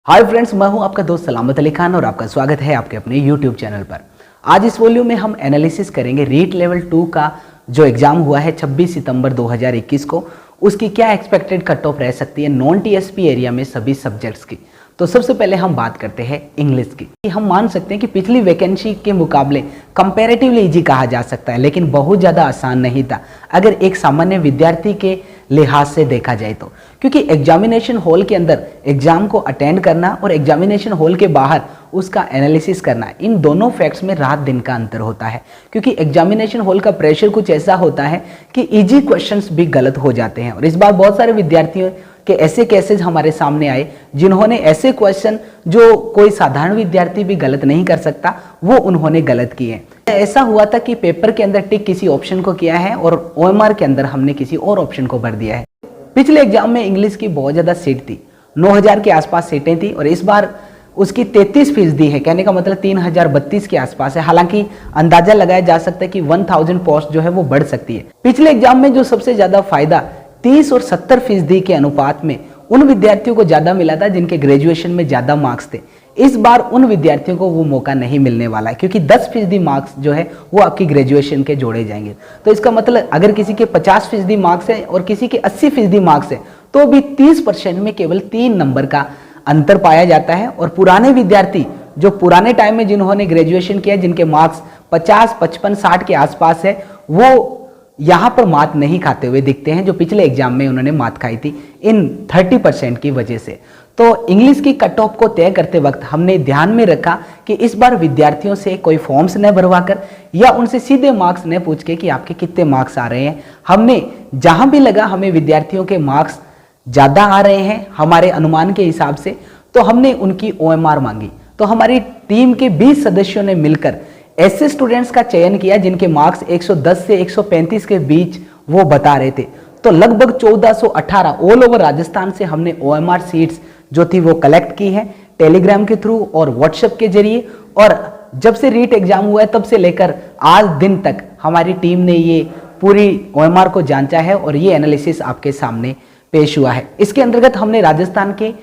Hi friends, मैं हूं आपका दोस्त सलामत अली खान और आपका स्वागत है आपके अपने यूट्यूब चैनल पर। आज इस वॉल्यूम में हम एनालिसिस करेंगे रीट लेवल 2 का जो एग्जाम हुआ है 26 सितंबर 2021 को, उसकी क्या एक्सपेक्टेड कट ऑफ रह सकती है नॉन टीएसपी एरिया में सभी सब्जेक्ट्स की। तो सबसे पहले हम बात करते हैं इंग्लिश की। हम मान सकते हैं कि पिछली वैकेंसी के मुकाबले कंपैरेटिवली इजी कहा जा सकता है, लेकिन बहुत ज़्यादा आसान नहीं था अगर एक सामान्य विद्यार्थी के लिहाज से देखा जाए तो। क्योंकि एग्जामिनेशन हॉल के अंदर एग्जाम को अटेंड करना और एग्जामिनेशन हॉल के बाहर उसका एनालिसिस करना, इन दोनों फैक्ट्स में रात दिन का अंतर होता है। क्योंकि एग्जामिनेशन हॉल का प्रेशर कुछ ऐसा होता है कि इजी क्वेश्चंस भी गलत हो जाते हैं। और इस बार बहुत सारे विद्यार्थियों के ऐसे केसेस हमारे सामने आए जिन्होंने ऐसे क्वेश्चन जो कोई साधारण विद्यार्थी भी गलत नहीं कर सकता, वो उन्होंने गलत किए। ऐसा हुआ था कि पेपर के अंदर टिक किसी ऑप्शन को किया है और ओएमआर के अंदर हमने किसी और ऑप्शन को भर दिया है। पिछले एग्जाम में इंग्लिश की बहुत ज़्यादा सीट थी, 9000 के आसपास सीटें थी और इस बार उसकी 33% है, कहने का मतलब 3032 के आसपास है। हालांकि अंदाजा लगाया जा सकता है कि 1000 पोस्ट जो है वो बढ़ सकती है। पिछले एग्जाम में जो सबसे ज़्यादा फायदा 30 और 70% के अनुपात में उन विद्यार्थियों को ज़्यादा मिला था जिनके ग्रेजुएशन में ज़्यादा मार्क्स थे। इस बार उन विद्यार्थियों को वो मौका नहीं मिलने वाला है, क्योंकि 10% मार्क्स जो है वो आपकी ग्रेजुएशन के जोड़े जाएंगे। तो इसका मतलब अगर किसी के 50% मार्क्स है और किसी के 80% मार्क्स है तो भी 30% में केवल 3 नंबर का अंतर पाया जाता है। और पुराने विद्यार्थी जो पुराने टाइम में जिन्होंने ग्रेजुएशन किया, जिनके मार्क्स 50, 55, 60 के आसपास है, वो यहाँ पर मात नहीं खाते हुए दिखते हैं, जो पिछले एग्जाम में उन्होंने मात खाई थी इन 30% की वजह से। तो इंग्लिश की कट ऑफ को तय करते वक्त हमने ध्यान में रखा कि इस बार विद्यार्थियों से कोई फॉर्म्स न भरवाकर या उनसे सीधे मार्क्स न पूछ के कि आपके कितने मार्क्स आ रहे हैं, हमने जहां भी लगा हमें विद्यार्थियों के मार्क्स ज़्यादा आ रहे हैं हमारे अनुमान के हिसाब से, तो हमने उनकी ओएमआर मांगी। तो हमारी टीम के 20 सदस्यों ने मिलकर ऐसे स्टूडेंट्स का चयन किया जिनके मार्क्स 110 से 135 के बीच वो बता रहे थे। तो लगभग 1418 ऑल ओवर राजस्थान से हमने ओएमआर सीट्स जो थी वो कलेक्ट की है टेलीग्राम के थ्रू और व्हाट्सएप के जरिए। और जब से रीट एग्जाम हुआ है तब से लेकर आज दिन तक हमारी टीम ने ये पूरी ओएमआर को जांचा है और ये एनालिसिस आपके सामने पेश हुआ है। इसके अंतर्गत हमने राजस्थान के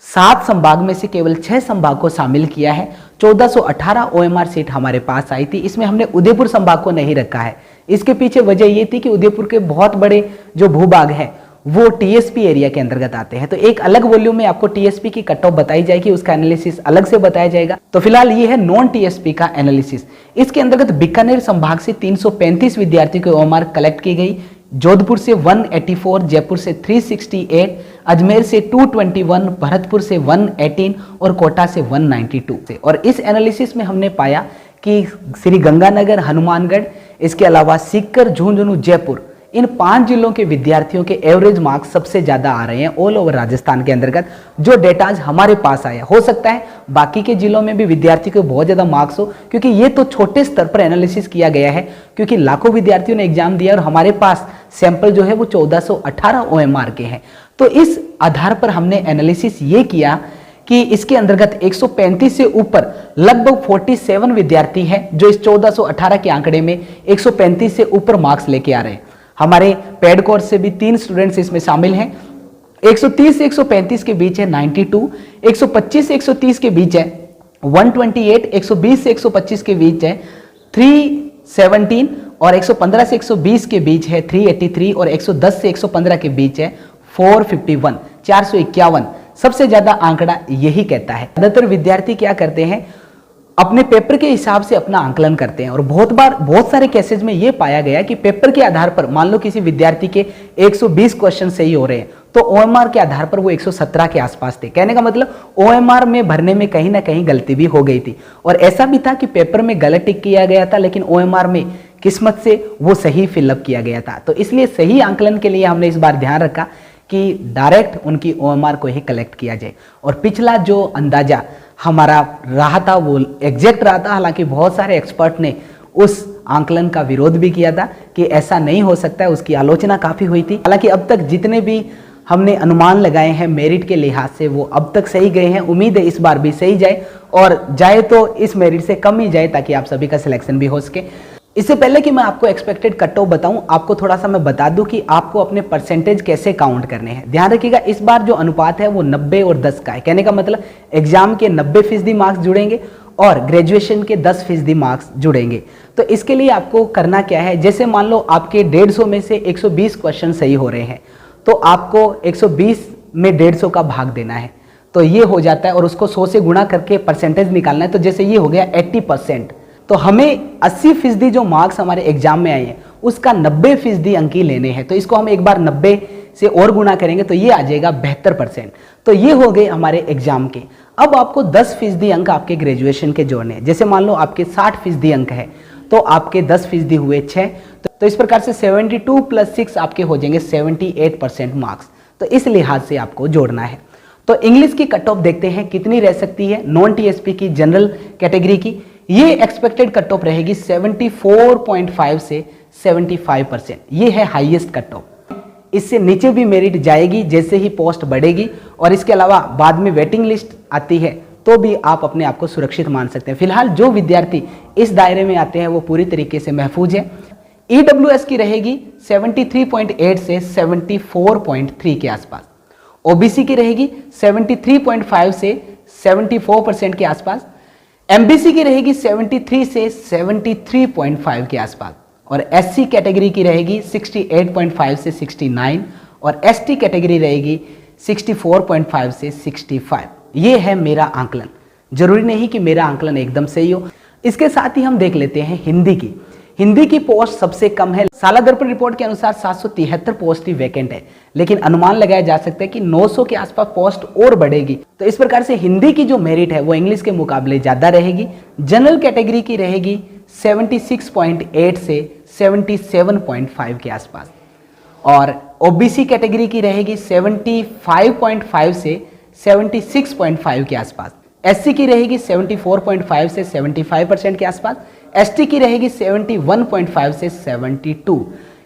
7 संभाग में से केवल 6 संभाग को शामिल किया है। 1418 ओएमआर सीट हमारे पास आई थी। इसमें हमने उदयपुर संभाग को नहीं रखा है। इसके पीछे वजह ये थी कि उदयपुर के बहुत बड़े जो भूभाग हैं वो टीएसपी एरिया के अंतर्गत आते हैं। तो एक अलग वॉल्यूम में आपको टीएसपी की कट ऑफ बताई जाएगी, उसका एनालिसिस अलग से बताया जाएगा। तो फिलहाल ये है नॉन टीएसपी का एनालिसिस। इसके अंतर्गत बीकानेर संभाग से 335 विद्यार्थियों की ओएमआर कलेक्ट की गई, जोधपुर से 184, जयपुर से 368, अजमेर से 221, भरतपुर से 118 और कोटा से 192 से। और इस एनालिसिस में हमने पाया कि श्री गंगानगर, हनुमानगढ़, इसके अलावा सीकर, झुंझुनू, जयपुर, इन 5 जिलों के विद्यार्थियों के एवरेज मार्क्स सबसे ज्यादा आ रहे हैं ऑल ओवर राजस्थान के अंतर्गत। जो डेटाज हमारे पास आया, हो सकता है बाकी के जिलों में भी विद्यार्थियों के बहुत ज्यादा मार्क्स हो, क्योंकि ये तो छोटे स्तर पर एनालिसिस किया गया है, क्योंकि लाखों विद्यार्थियों ने एग्जाम दिया और हमारे पास सैंपल जो है वो 1418 ओएमआर के हैं। तो इस आधार पर हमने एनालिसिस ये किया कि इसके अंतर्गत 135 से ऊपर लगभग 47 विद्यार्थी हैं जो इस 1418 के आंकड़े में 135 से ऊपर मार्क्स लेके आ रहे हैं। हमारे पेड कोर्स से भी 3 स्टूडेंट्स इसमें शामिल हैं। 130 से 135 के बीच है 92, 125 से 130 के बीच है 128, 120 से 125 के बीच है 317 और 115 से 120 के बीच है 383 और 110 से 115 के बीच है 451, 451। सबसे ज्यादा आंकड़ा यही कहता है। ज्यादातर विद्यार्थी क्या करते हैं, अपने पेपर के हिसाब से अपना आंकलन करते हैं। और बहुत बार बहुत सारे केसेस में यह पाया गया कि पेपर के आधार पर मान लो किसी विद्यार्थी के 120 क्वेश्चन सही हो रहे हैं तो ओएमआर के आधार पर वो 117 के आसपास थे। कहने का मतलब ओएमआर में भरने में कहीं ना कहीं गलती भी हो गई थी। और ऐसा भी था कि पेपर में गलत टिक किया गया था, लेकिन ओएमआर में किस्मत से वो सही फिलअप किया गया था। तो इसलिए सही आंकलन के लिए हमने इस बार ध्यान रखा कि डायरेक्ट उनकी ओएमआर को ही कलेक्ट किया जाए। और पिछला जो अंदाजा हमारा रहा था वो एग्जैक्ट रहा था। हालांकि बहुत सारे एक्सपर्ट ने उस आंकलन का विरोध भी किया था कि ऐसा नहीं हो सकता है, उसकी आलोचना काफी हुई थी। हालांकि अब तक जितने भी हमने अनुमान लगाए हैं मेरिट के लिहाज से वो अब तक सही गए हैं। उम्मीद है इस बार भी सही जाए, और जाए तो इस मेरिट से कम ही जाए ताकि आप सभी का सिलेक्शन भी हो सके। इससे पहले कि मैं आपको एक्सपेक्टेड कट ऑफ बताऊं, आपको थोड़ा सा मैं बता दूं कि आपको अपने परसेंटेज कैसे काउंट करने हैं। ध्यान रखिएगा, इस बार जो अनुपात है वो 90 और 10 का है। कहने का मतलब एग्जाम के 90% मार्क्स जुड़ेंगे और ग्रेजुएशन के 10% मार्क्स जुड़ेंगे। तो इसके लिए आपको करना क्या है, जैसे मान लो आपके 150 में से 120 क्वेश्चन सही हो रहे हैं, तो आपको 120 में 150 का भाग देना है, तो ये हो जाता है, और उसको 100 से गुणा करके परसेंटेज निकालना है। तो जैसे ये हो गया 80%, तो हमें 80% जो मार्क्स हमारे एग्जाम में आए हैं उसका 90% अंक ही लेने हैं। तो इसको हम एक बार 90 से और गुणा करेंगे तो ये आ जाएगा 72%। तो ये हो गए हमारे एग्जाम के। अब आपको 10% अंक आपके ग्रेजुएशन के जोड़ने हैं। जैसे मान लो आपके 60% अंक है तो आपके 10% हुए 6, तो इस प्रकार से 72 + 6 आपके हो जाएंगे 78% मार्क्स। तो इस लिहाज से आपको जोड़ना है। तो इंग्लिश की कट ऑफ देखते हैं कितनी रह सकती है। नॉन टीएसपी की, जनरल कैटेगरी की, ये एक्सपेक्टेड कट ऑफ रहेगी 74.5 से 75%। ये है हाईएस्ट कट ऑफ। इससे नीचे भी मेरिट जाएगी जैसे ही पोस्ट बढ़ेगी, और इसके अलावा बाद में वेटिंग लिस्ट आती है तो भी आप अपने आप को सुरक्षित मान सकते हैं। फिलहाल जो विद्यार्थी इस दायरे में आते हैं वो पूरी तरीके से महफूज है। ईडब्ल्यूएस की रहेगी 73.8 से 74.3 के आसपास। ओबीसी की रहेगी 73.5 से 74% के आसपास। एमबीसी की रहेगी 73 से 73.5 के आसपास, और एससी कैटेगरी की रहेगी 68.5 से 69, और एसटी कैटेगरी रहेगी 64.5 से 65। ये है मेरा आंकलन। जरूरी नहीं कि मेरा आंकलन एकदम सही हो। इसके साथ ही हम देख लेते हैं हिंदी की। हिंदी की पोस्ट सबसे कम है। साला दर्पण रिपोर्ट के अनुसार 773 पोस्ट ही वैकेंट है, लेकिन अनुमान लगाया जा सकता है कि 900 के आसपास पोस्ट और बढ़ेगी। तो इस प्रकार से हिंदी की जो मेरिट है वो इंग्लिश के मुकाबले ज्यादा रहेगी। जनरल कैटेगरी की रहेगी 76.8 से 77.5 के आसपास, और ओबीसी कैटेगरी की रहेगी 75.5 से 76.5 के आसपास। एससी की रहेगी 74.5 से 75% के आसपास। एसटी की रहेगी 71.5 से 72।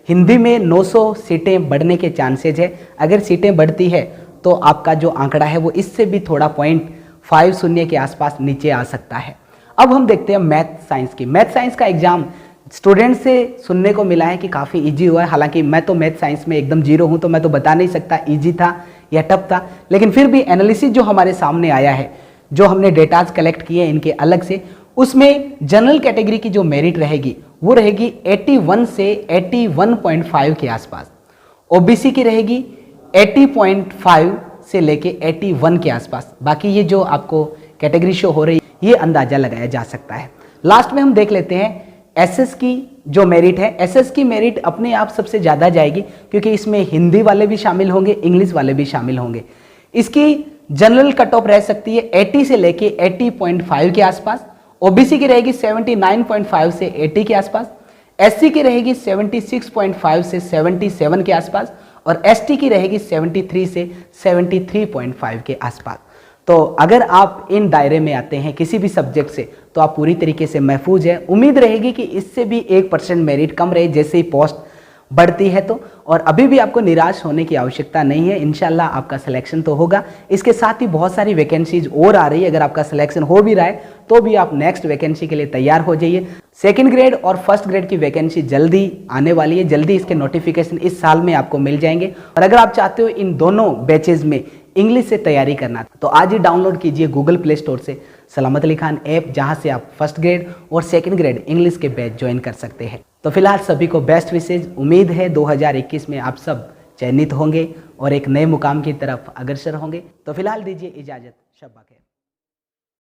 हिंदी में 900 सीटें बढ़ने के चांसेज है। अगर सीटें बढ़ती है तो आपका जो आंकड़ा है वो इससे भी थोड़ा 0.50 के आसपास नीचे आ सकता है। अब हम देखते हैं मैथ साइंस की। मैथ साइंस का एग्जाम स्टूडेंट से सुनने को मिला है कि काफ़ी इजी हुआ है। हालांकि मैं तो मैथ साइंस में एकदम जीरो हूं, तो मैं तो बता नहीं सकता इजी था या टफ था, लेकिन फिर भी एनालिसिस जो हमारे सामने आया है, जो हमने डेटाज कलेक्ट किए इनके अलग से, उसमें जनरल कैटेगरी की जो मेरिट रहेगी वो रहेगी 81 से 81.5 के आसपास। ओबीसी की रहेगी 80.5 से लेके 81 के आसपास। बाकी ये जो आपको कैटेगरी शो हो रही है ये अंदाजा लगाया जा सकता है। लास्ट में हम देख लेते हैं एसएस की जो मेरिट है। एसएस की मेरिट अपने आप सबसे ज़्यादा जाएगी क्योंकि इसमें हिंदी वाले भी शामिल होंगे, इंग्लिश वाले भी शामिल होंगे। इसकी जनरल कट ऑफ रह सकती है 80 से लेके 80.5 के आसपास। ओबीसी की रहेगी 79.5 से 80 के आसपास। एससी की रहेगी 76.5 से 77 के आसपास, और एसटी की रहेगी 73 से 73.5 के आसपास। तो अगर आप इन दायरे में आते हैं किसी भी सब्जेक्ट से तो आप पूरी तरीके से महफूज है। उम्मीद रहेगी कि इससे भी 1% मेरिट कम रहे जैसे ही पोस्ट बढ़ती है तो, और अभी भी आपको निराश होने की आवश्यकता नहीं है। इंशाल्लाह आपका सिलेक्शन तो होगा। इसके साथ ही बहुत सारी वैकेंसीज और आ रही है। अगर आपका सिलेक्शन हो भी रहा है तो भी आप नेक्स्ट वैकेंसी के लिए तैयार हो जाइए। सेकंड ग्रेड और फर्स्ट ग्रेड की वैकेंसी जल्दी आने वाली है। जल्दी इसके नोटिफिकेशन इस साल में आपको मिल जाएंगे। और अगर आप चाहते हो इन दोनों बैचेज में इंग्लिश से तैयारी करना तो आज ही डाउनलोड कीजिए गूगल प्ले स्टोर से सलामत अली खान ऐप, जहां से आप फर्स्ट ग्रेड और सेकंड ग्रेड इंग्लिश के बैच ज्वाइन कर सकते हैं। तो फिलहाल सभी को बेस्ट विशेज। उम्मीद है 2021 में आप सब चयनित होंगे और एक नए मुकाम की तरफ अग्रसर होंगे। तो फिलहाल दीजिए इजाजत। शब्बा खैर।